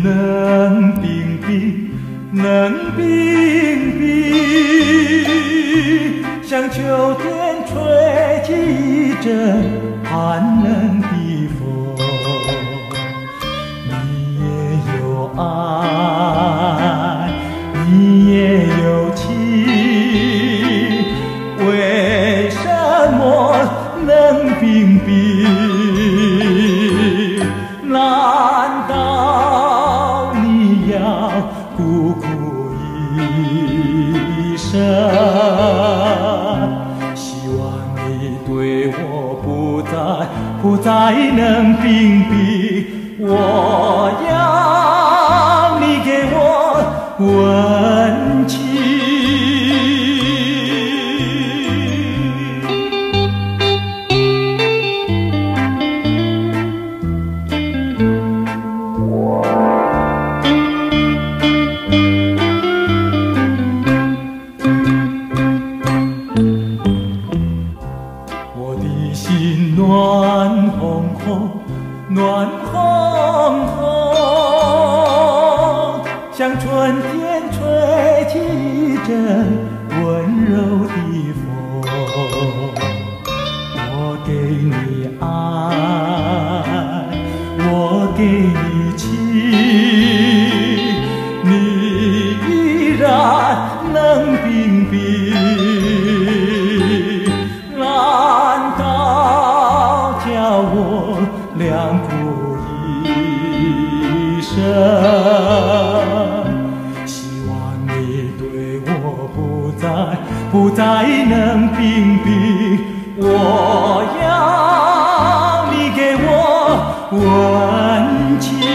能冰冰，能冰冰，像秋天吹起一阵寒冷的风。你也有爱，你也有情，为什么能冰冰？难道你要孤苦一生？希望你对我不再能冰冰。我要你给我温情。我的心暖烘烘，暖烘烘，像春天吹起一阵温柔的风。我给你爱，我给你情，你依然能冰冰。难道叫我两苦一生？希望你对我不再能冰冰。我要你给我温情。